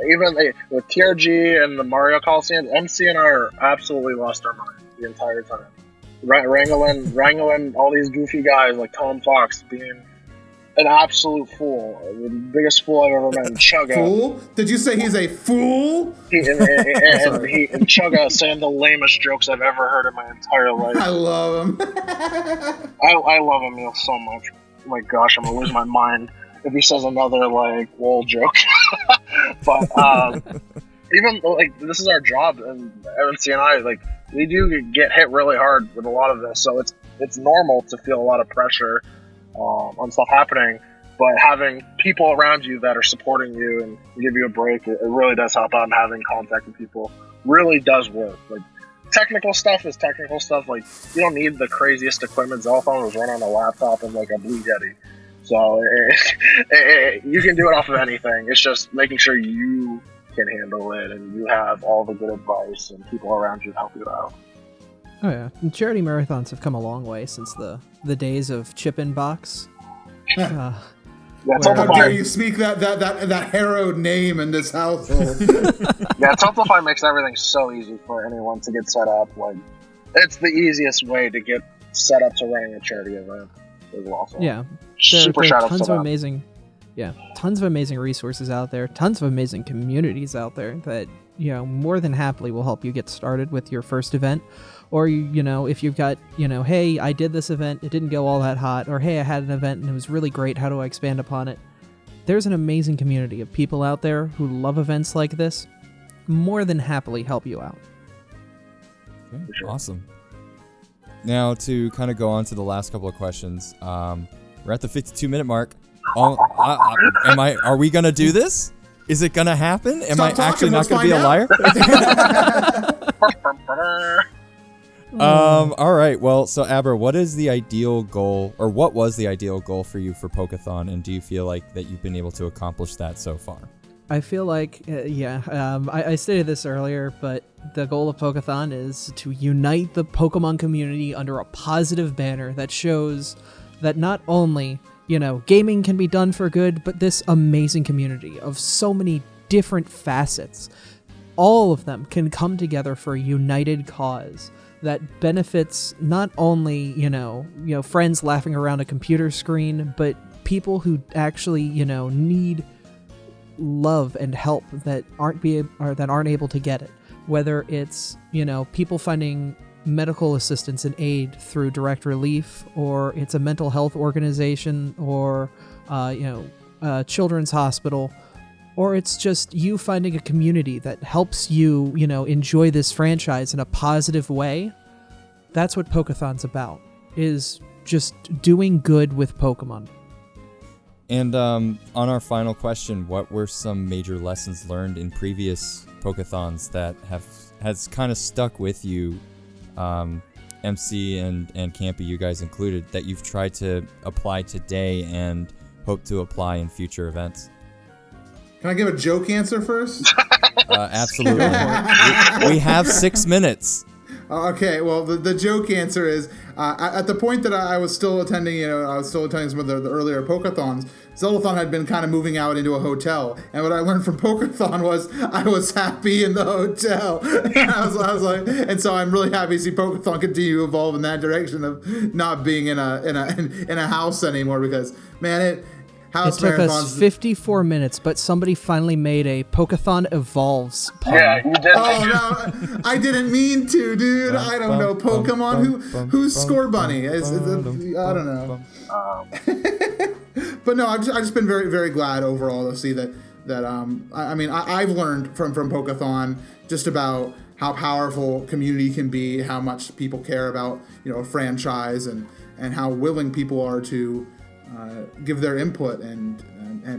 even with TRG and the Mario Colosseum, MC and I are absolutely lost our minds the entire time. Wrangling all these goofy guys like Tom Fox, being an absolute fool, the biggest fool I've ever met. And Chugga. Fool? Did you say he's a fool? And Chugga saying the lamest jokes I've ever heard in my entire life. I love him. I love Emil so much. Oh my gosh, I'm gonna lose my mind if he says another like wall joke. But even like this is our job, and MC and I, like, we do get hit really hard with a lot of this, so it's normal to feel a lot of pressure on stuff happening. But having people around you that are supporting you and give you a break, it really does help out. And having contact with people really does work. Like, technical stuff is technical stuff. Like, you don't need the craziest equipment. Xylophone was run on a laptop and like a Blue Yeti, so you can do it off of anything. It's just making sure you can handle it and you have all the good advice and people around you to help you out. Oh yeah, and charity marathons have come a long way since the days of chip in box. Yeah, How dare you speak that harrowed name in this household? Yeah, Tiltify makes everything so easy for anyone to get set up. Like, it's the easiest way to get set up to running a charity event as well. So Yeah, super shout out to tons of them. tons of amazing resources out there, tons of amazing communities out there that, more than happily will help you get started with your first event. Or, if you've got, hey, I did this event, it didn't go all that hot, or hey, I had an event and it was really great, how do I expand upon it? There's an amazing community of people out there who love events like this, more than happily help you out. Okay, awesome. Now, to kind of go on to the last couple of questions, we're at the 52-minute mark. Are we going to do this? Is it going to happen? Am I actually not going to be a liar? All right. Well, so Abra, what is the ideal goal, or what was the ideal goal for you for Pokethon, and do you feel like that you've been able to accomplish that so far? I feel like, I stated this earlier, but the goal of Pokethon is to unite the Pokemon community under a positive banner that shows that not only, gaming can be done for good, but this amazing community of so many different facets, all of them can come together for a united cause that benefits not only, friends laughing around a computer screen, but people who actually, need love and help that aren't able to get it. Whether it's, people finding medical assistance and aid through Direct Relief, or it's a mental health organization, or, children's hospital, or it's just you finding a community that helps you, enjoy this franchise in a positive way. That's what Pokethon's about, is just doing good with Pokemon. And on our final question, what were some major lessons learned in previous Pokethons that has kind of stuck with you, MC and Kampy, you guys included, that you've tried to apply today and hope to apply in future events? Can I give a joke answer first? Absolutely. We have 6 minutes. Okay, well, the joke answer is, at the point that I was still attending, some of the earlier Pokethons, Zeldathon had been kind of moving out into a hotel. And what I learned from Pokethon was I was happy in the hotel. And I was like, and so I'm really happy to see Pokethon continue to evolve in that direction of not being in a house anymore, because, man, House it took marathons. us 54 minutes, but somebody finally made a Pokethon Evolves pun. Yeah, you did. Oh no, I didn't mean to, dude. I don't know Pokemon. Who's Score Bunny? I don't know. But no, I've just been very, very glad overall to see that that I've learned from Pokethon just about how powerful community can be, how much people care about a franchise, and how willing people are to give their input and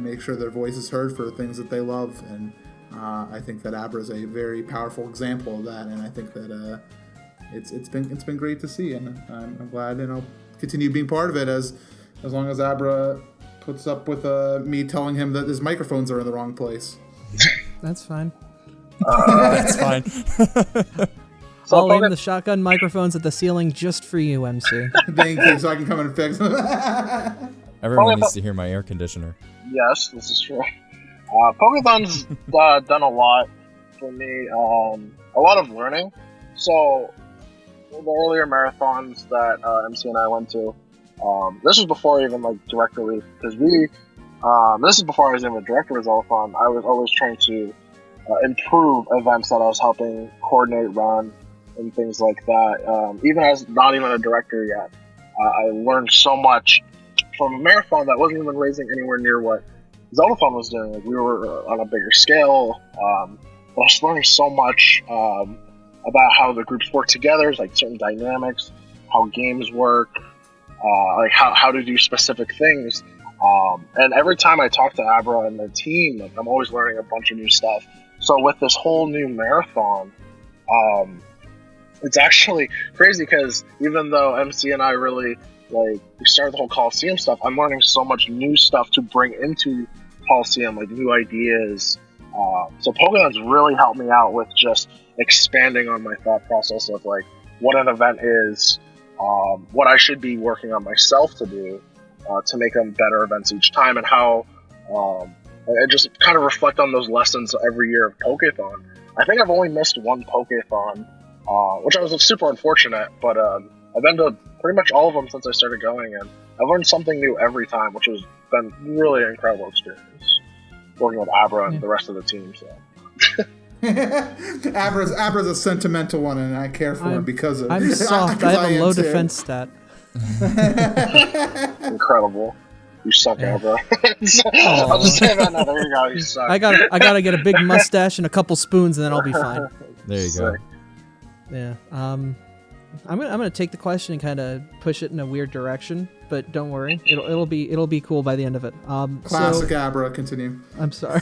make sure their voice is heard for things that they love. And I think that Abra is a very powerful example of that, and I think that it's been great to see, and I'm glad, and I'll continue being part of it as long as Abra puts up with me telling him that his microphones are in the wrong place. That's fine. That's fine. I'll aim the shotgun microphones at the ceiling just for you, MC. Thank you, so I can come in and fix them. Everyone needs to hear my air conditioner. Yes, this is true. Pokethon's done a lot for me, a lot of learning. So, the earlier marathons that MC and I went to, this was before even direct release, because this is before I was even a director of Zolathon. I was always trying to improve events that I was helping coordinate, run, and things like that. Even as not even a director yet, I learned so much from a marathon that wasn't even raising anywhere near what Zolathon was doing. We were on a bigger scale, but I was learning so much about how the groups work together, certain dynamics, how games work, how to do specific things. And every time I talk to Abra and their team, I'm always learning a bunch of new stuff. So with this whole new marathon, it's actually crazy because even though MC and I really we started the whole Colosseum stuff, I'm learning so much new stuff to bring into Colosseum, new ideas. So Pokethon's really helped me out with just expanding on my thought process of what an event is, what I should be working on myself to do to make them better events each time, and how and just kind of reflect on those lessons every year of Pokethon. I think I've only missed one Pokethon, which I was super unfortunate, but I've been to pretty much all of them since I started going, and I've learned something new every time, which has been really an incredible experience working with Abra and the rest of the team. So. Abra's a sentimental one, and I care for him because of. I'm soft. I have a low defense stat. Incredible. You suck, Abra. I'll just say that now. There you go. You suck. I gotta get a big mustache and a couple spoons, and then I'll be fine. There you go. Yeah. I'm gonna take the question and kind of push it in a weird direction, but don't worry, it'll be cool by the end of it. Classic Abra. Continue. I'm sorry.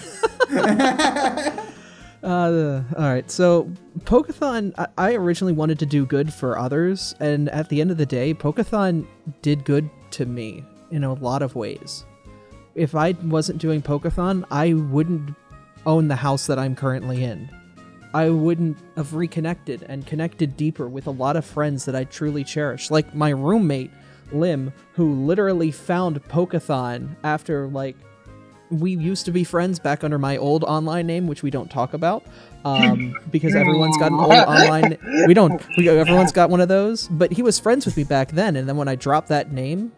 All right, so Pokethon, I originally wanted to do good for others, and at the end of the day, Pokethon did good to me in a lot of ways. If I wasn't doing Pokethon, I wouldn't own the house that I'm currently in. I wouldn't have reconnected and connected deeper with a lot of friends that I truly cherish. Like my roommate, Lim, who literally found Pokethon after, we used to be friends back under my old online name, which we don't talk about, because everyone's got an old online. Everyone's got one of those. But he was friends with me back then, and then when I dropped that name,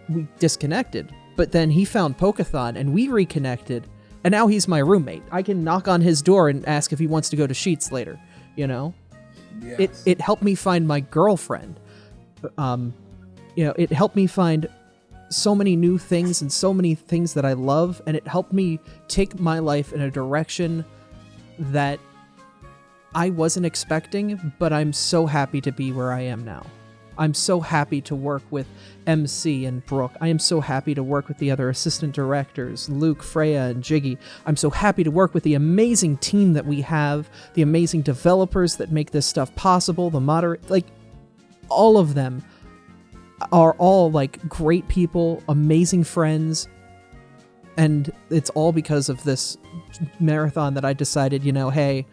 we disconnected. But then he found Pokethon, and we reconnected, and now he's my roommate. I can knock on his door and ask if he wants to go to Sheets later. Yes. It helped me find my girlfriend. It helped me find so many new things and so many things that I love, and it helped me take my life in a direction that I wasn't expecting, but I'm so happy to be where I am now. I'm so happy to work with MC and Brooke. I am so happy to work with the other assistant directors, Luke, Freya, and Jiggy. I'm so happy to work with the amazing team that we have, the amazing developers that make this stuff possible, the all of them are all great people, amazing friends, and it's all because of this marathon that I decided, hey,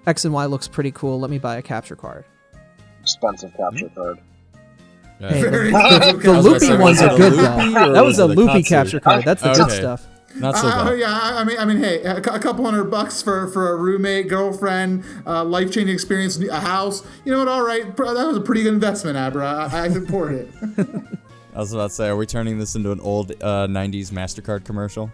X and Y looks pretty cool, let me buy a capture card. Expensive capture card. Hey, the loopy ones are good though. That was a loopy capture card. That's the good stuff. Not so bad. Yeah, I mean, hey, a couple $100 for a roommate, girlfriend, life-changing experience, a house. You know what? All right, that was a pretty good investment, Abra. I support it. I was about to say, are we turning this into an old 90s MasterCard commercial?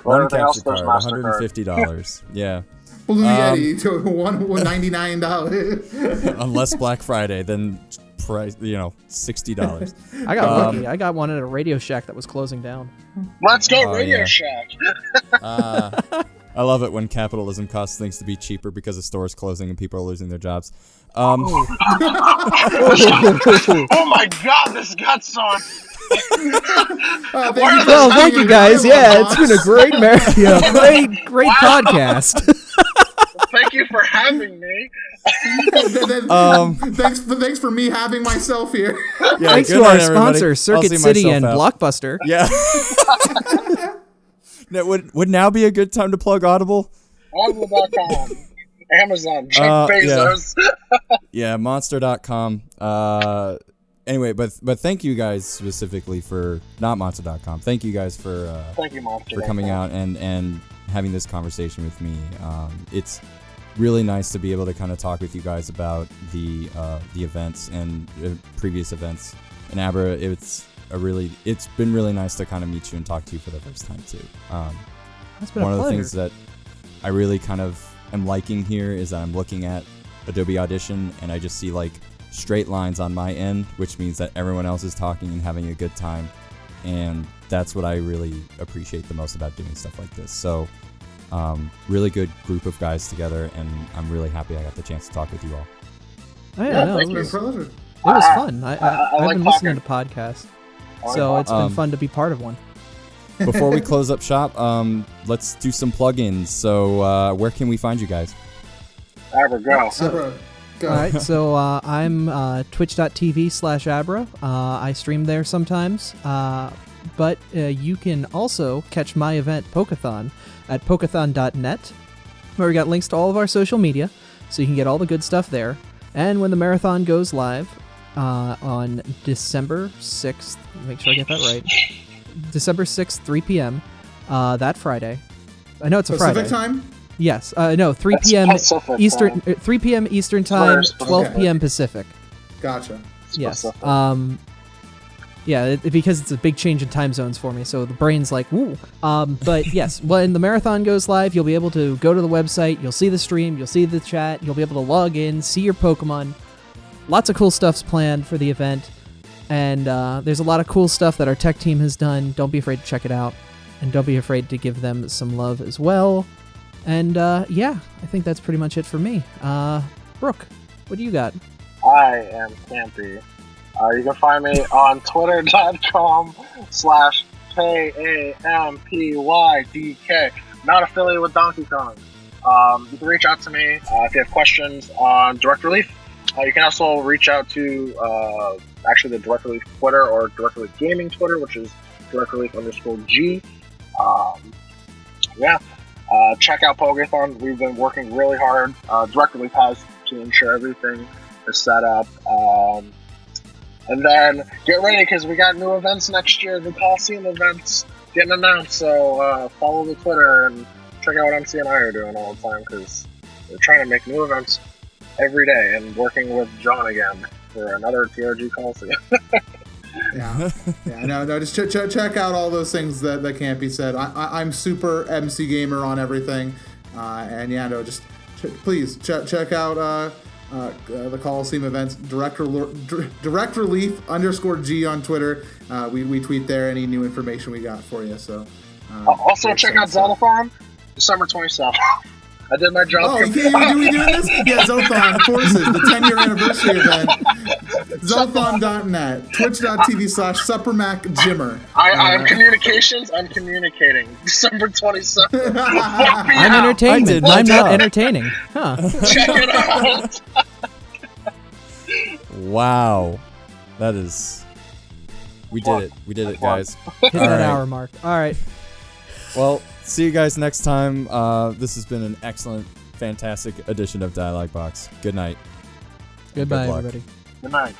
One capture card, $150. Yeah. Blue Yeti to $199. Unless Black Friday, then price, $60. I got lucky. I got one at a Radio Shack that was closing down. Let's go Radio Shack. I love it when capitalism causes things to be cheaper because a store is closing and people are losing their jobs. Oh my God, this got so. Well, thank you guys. Yeah, it's been a great, great podcast. Thank you for having me. Thanks for me having myself here. Yeah, thanks to our sponsors, Circuit City and Blockbuster. Yeah. Now, would now be a good time to plug Audible? Audible.com. Amazon. Jeff Bezos. Yeah, Monster.com. Anyway, but thank you guys specifically for not Monster.com. Thank you guys for thank you, Monster, for coming out and having this conversation with me. It's really nice to be able to kind of talk with you guys about the events and previous events. And Abra, it's been really nice to kind of meet you and talk to you for the first time too. That's been one a of the pleasure. things that I really kind of am liking here is that I'm looking at Adobe Audition and I just see like straight lines on my end, which means that everyone else is talking and having a good time, and that's what I really appreciate the most about doing stuff like this. So really good group of guys together, and I'm really happy I got the chance to talk with you all. Thank you. It It was fun. I've like been listening to podcasts, so it's been fun to be part of one. Before we close up shop, let's do some plugins. So where can we find you guys? Abra, go. Go. All right, so I'm twitch.tv/Abra. I stream there sometimes, but you can also catch my event Pokethon at pokethon.net, where we got links to all of our social media, so you can get all the good stuff there. And when the marathon goes live on December 6th, make sure I get that right, December 6th, 3 p.m., that Friday. I know it's a Friday. Pacific time? Yes. No, 3 That's p.m. Pacific Eastern. time. 3 p.m. Eastern time, First, 12 okay. p.m. Pacific. Gotcha. Yes. Pacific. Yeah, because it's a big change in time zones for me, so the brain's like, woo. But yes, when the marathon goes live, you'll be able to go to the website, you'll see the stream, you'll see the chat, you'll be able to log in, see your Pokemon. Lots of cool stuff's planned for the event, and there's a lot of cool stuff that our tech team has done. Don't be afraid to check it out, and don't be afraid to give them some love as well. And yeah, I think that's pretty much it for me. Brooke, what do you got? I am Kampy. You can find me on twitter.com/KAMPYDK. Not affiliated with Donkey Kong. You can reach out to me if you have questions on Direct Relief. You can also reach out to actually the Direct Relief Twitter or Direct Relief Gaming Twitter, which is DirectRelief_G. Check out Pokethon. We've been working really hard. Direct Relief has to ensure everything is set up. And then get ready because we got new events next year. The Colosseum events getting announced. So follow the Twitter and check out what MC and I are doing all the time because we're trying to make new events every day and working with John again for another TRG Colosseum. Yeah. No. Just check out all those things that Kampy said. I'm SuperMC gamer on everything, and yeah, no, just please check out the Colosseum events. Direct Relief_G on Twitter. We tweet there any new information we got for you. So also check out Zeldathon, December 27th. I did my job. Oh, we doing this? Yeah, Zeldathon Forces, the 10-year anniversary event. Zeldathon.net, twitch.tv/SuperMacJimmer. I have communications. I'm communicating. December 27th. I'm entertainment. I'm not entertaining. Huh. Check it out. Wow, that is. We did it, guys. Hit that hour mark. All right. Well, see you guys next time. This has been an excellent, fantastic edition of DialogBOX. Good night. Goodbye, Good luck. everybody. Good night.